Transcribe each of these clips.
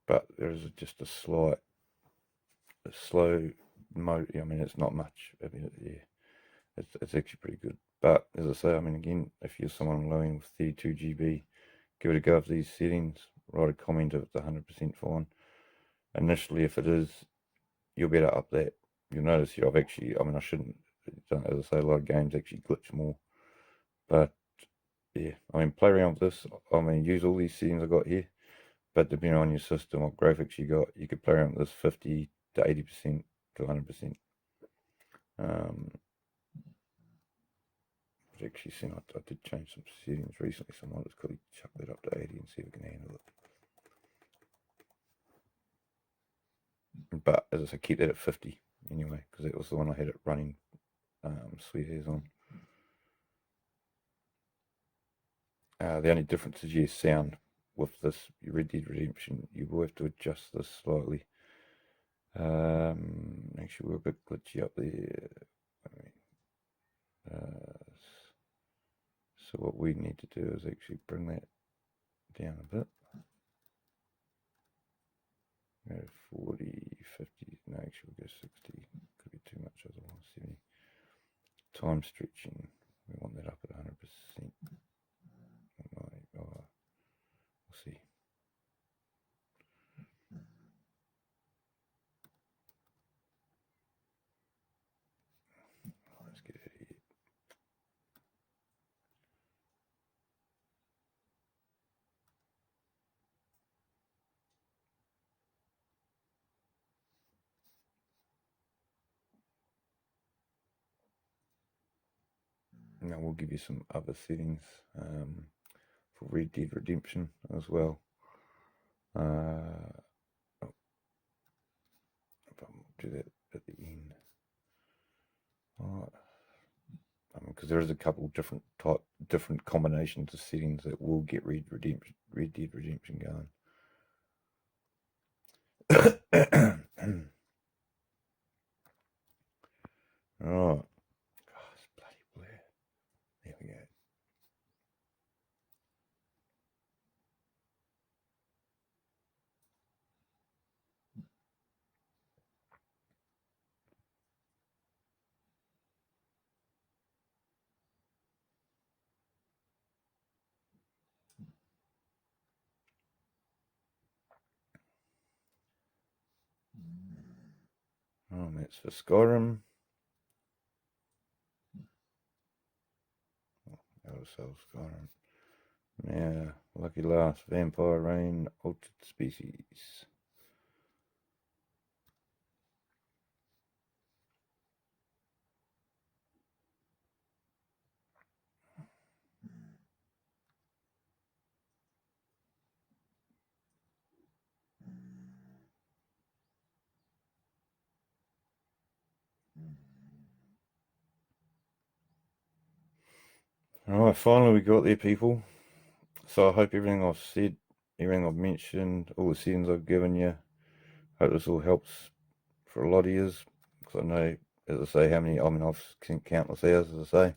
but there is just a slow mode. I mean, it's not much. I mean, yeah, it's actually pretty good. But as I say, I mean, again, if you're someone loading with 32 GB, give it a go with these settings. Write a comment if it's 100% fine. Initially, if it is, you'll better up that. You'll notice I've actually, I mean, I shouldn't, as I say, a lot of games actually glitch more. But yeah, I mean, play around with this. I mean, use all these settings I got here. But depending on your system, what graphics you got, you could play around with this 50 to 80% to 100%. I've actually seen I did change some settings recently, so I might just quickly chuck that up to 80 and see if we can handle it. But as I said, keep that at 50 anyway, because that was the one I had it running sweet as on. The only difference is, yes, sound. With this Red Dead Redemption, you will have to adjust this slightly. Actually, we're a bit glitchy up there. So what we need to do is actually bring that down a bit. Go 40, 50, no, actually we'll go 60. Could be too much otherwise. 70. Time stretching, we want that up at 100%. We'll see. Let's get out of here. Now we'll give you some other settings for Red Dead Redemption as well. I'll do that at the end. Alright. Because there is a couple different combinations of settings that will get Red Dead Redemption going. Alright. Oh, it's bloody blur. There we go. Oh, that's for Skyrim. Ourselves Skyrim. Now, lucky last, Vampire Rain, Altered Species. Alright, finally we got there, people. So I hope everything I've said, everything I've mentioned, all the settings I've given you, hope this all helps for a lot of years. Because I know, as I say, I've seen countless hours, as I say.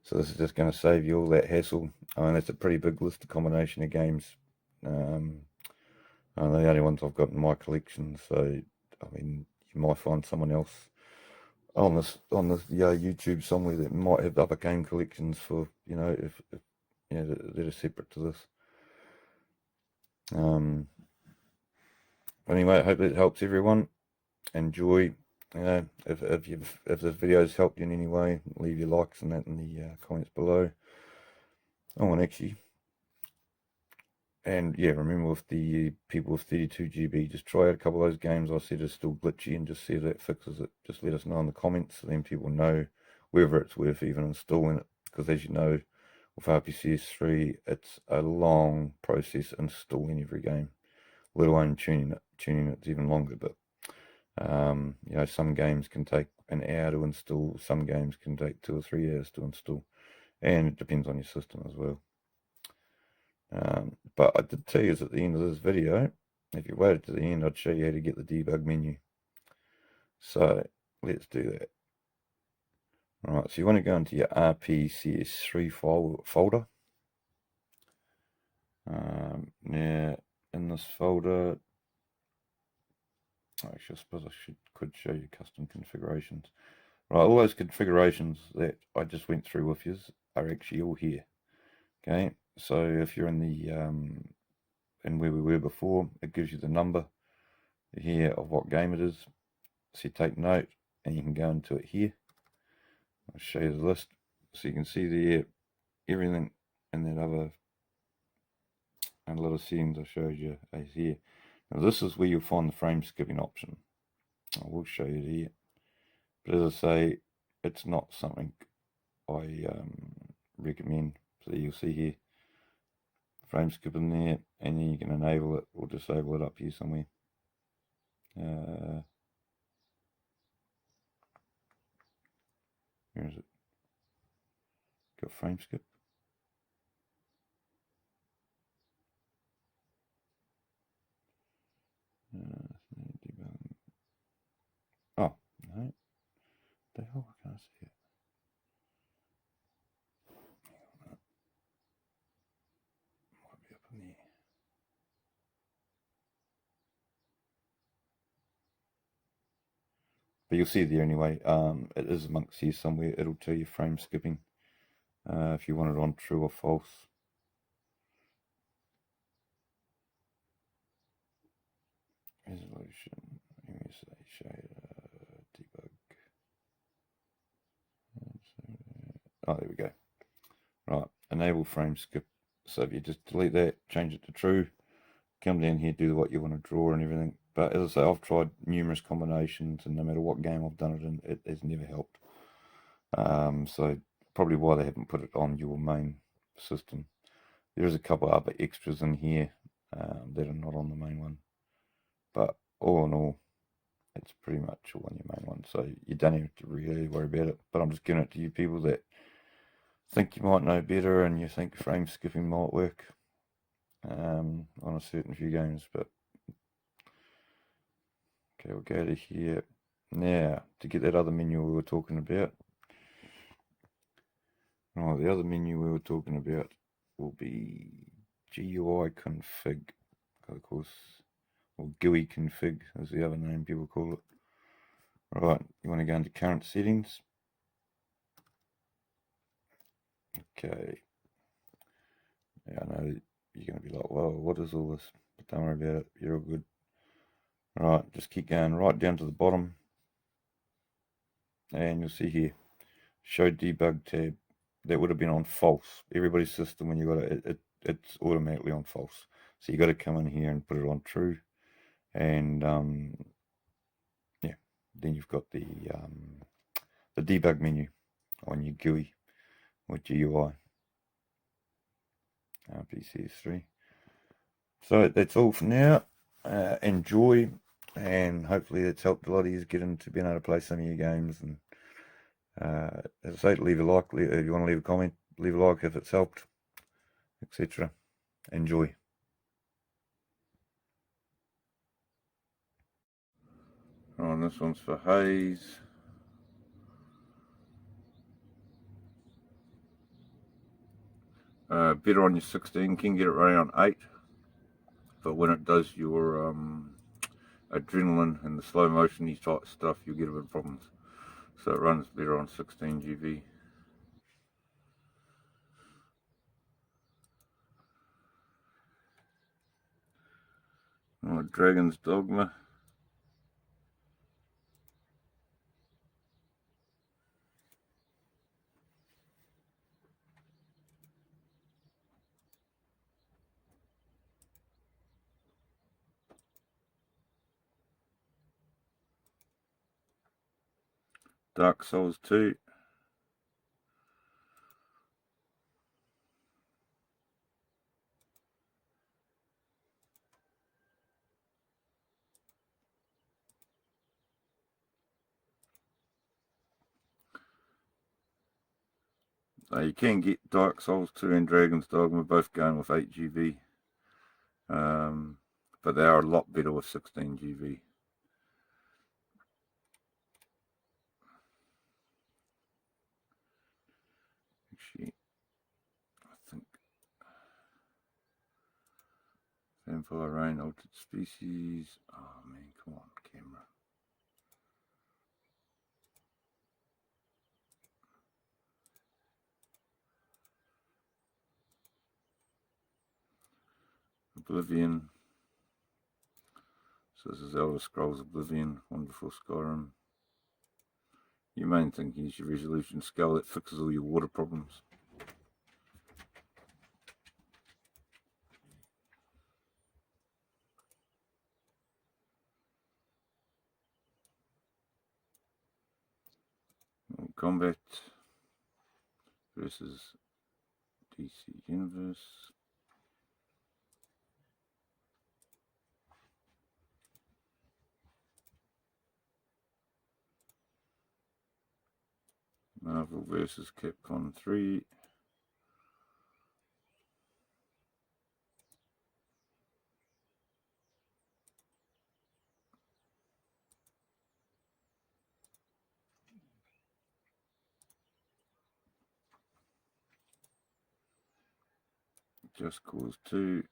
So this is just going to save you all that hassle. I mean, it's a pretty big list of combination of games. The only ones I've got in my collection. So, I mean, you might find someone else on this YouTube somewhere that might have other game collections for, if that are separate to this. Anyway, I hope it helps everyone. Enjoy. If this video's helped you in any way, leave your likes and that in the comments below. Oh, and actually, and yeah, remember with the people with 32 GB, just try out a couple of those games I said are still glitchy and just see if that fixes it. Just let us know in the comments so then people know whether it's worth even installing it. Because as you know, with rpcs3, it's a long process installing every game, let alone tuning it. Tuning it's even longer, but some games can take an hour to install, some games can take 2 or 3 hours to install, and it depends on your system as well. But I did tell you at the end of this video, if you waited to the end, I'd show you how to get the debug menu. So let's do that. Alright, so you want to go into your rpcs3 folder. Now in this folder, Actually, I suppose I could show you custom configurations. Right, all those configurations that I just went through with you are actually all here. Okay, so if you're in the in where we were before, it gives you the number here of what game it is. So you take note and you can go into it here. I'll show you the list so you can see there everything in that other and a lot of settings I showed you is here. Now this is where you'll find the frame skipping option. I will show you here. But as I say, it's not something I recommend. So you'll see here frame skipping there, and then you can enable it or disable it up here somewhere. Where is it? Got frame skip. Oh, no. The hell, I can't see it. Might be up in there. But you'll see it there anyway. It is amongst here somewhere. It'll tell you frame skipping if you want it on true or false. Resolution. Let me say shader debug. Oh, there we go. Right, enable frame skip. So if you just delete that, change it to true, come down here, do what you want to draw and everything. But as I say, I've tried numerous combinations, and no matter what game I've done it in, it has never helped. So probably why they haven't put it on your main system. There is a couple other extras in here that are not on the main one. But all in all, it's pretty much all on your main one. So you don't have to really worry about it. But I'm just giving it to you people that think you might know better and you think frame skipping might work on a certain few games. But okay, we'll go to here now to get that other menu we were talking about. Right, the other menu we were talking about will be GUI config, of course, or GUI config is the other name people call it. Right, you want to go into current settings. Okay. Yeah, I know you're going to be like, well, what is all this? But don't worry about it. You're all good. Right, just keep going right down to the bottom. And you'll see here, show debug tab. That would have been on false. Everybody's system, when you got it's automatically on false. So you got to come in here and put it on true. And yeah, then you've got the debug menu on your GUI or GUI. rpcs3. So that's all for now. Enjoy, and hopefully that's helped a lot of you get into being able to play some of your games. And as I say, leave a like if you want to leave a comment, leave a like if it's helped, etc. Enjoy. Right, this one's for Hayes. Better on your 16, can get it running on 8, but when it does your adrenaline and the slow motion type stuff, you'll get a bit of problems. So it runs better on 16 GB. Dragon's Dogma. Dark Souls 2. You can get Dark Souls 2 and Dragon's Dogma both going with 8 GB. But they are a lot better with 16 GB. Actually, I think Vampire Rain, Altered Species. Oh man, come on, camera. Oblivion. So this is Elder Scrolls Oblivion, one before Skyrim. Your main thing is your resolution scale that fixes all your water problems. Combat versus DC Universe. Marvel versus Capcom 3. Just Cause 2.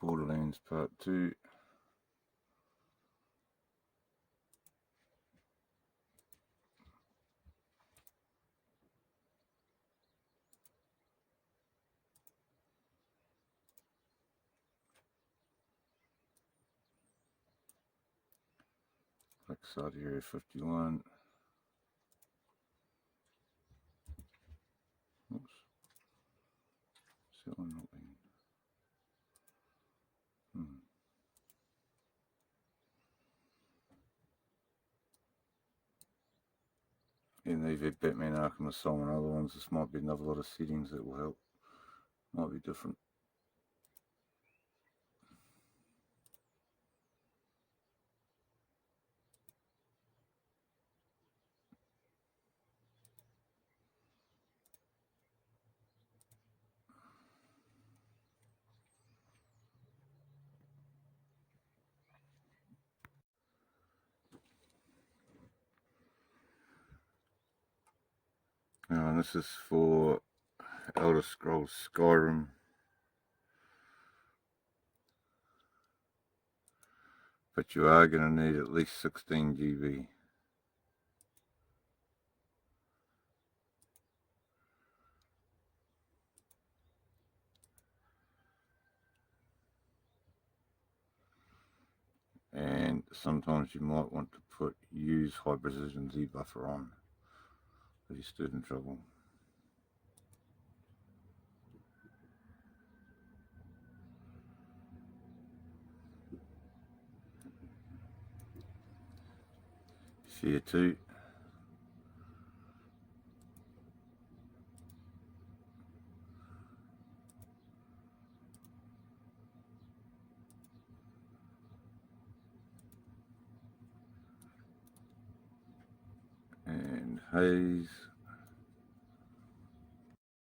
Borderlands Part 2. Lakeside Area 51. Oops. Is that one not being? And they've had Batman Arkham Asylum and other ones. This might be another lot of settings that will help. Might be different. And this is for Elder Scrolls Skyrim. But you are going to need at least 16 GB. And sometimes you might want to use high precision Z buffer on if you're still in trouble. Fear 2. And Haze.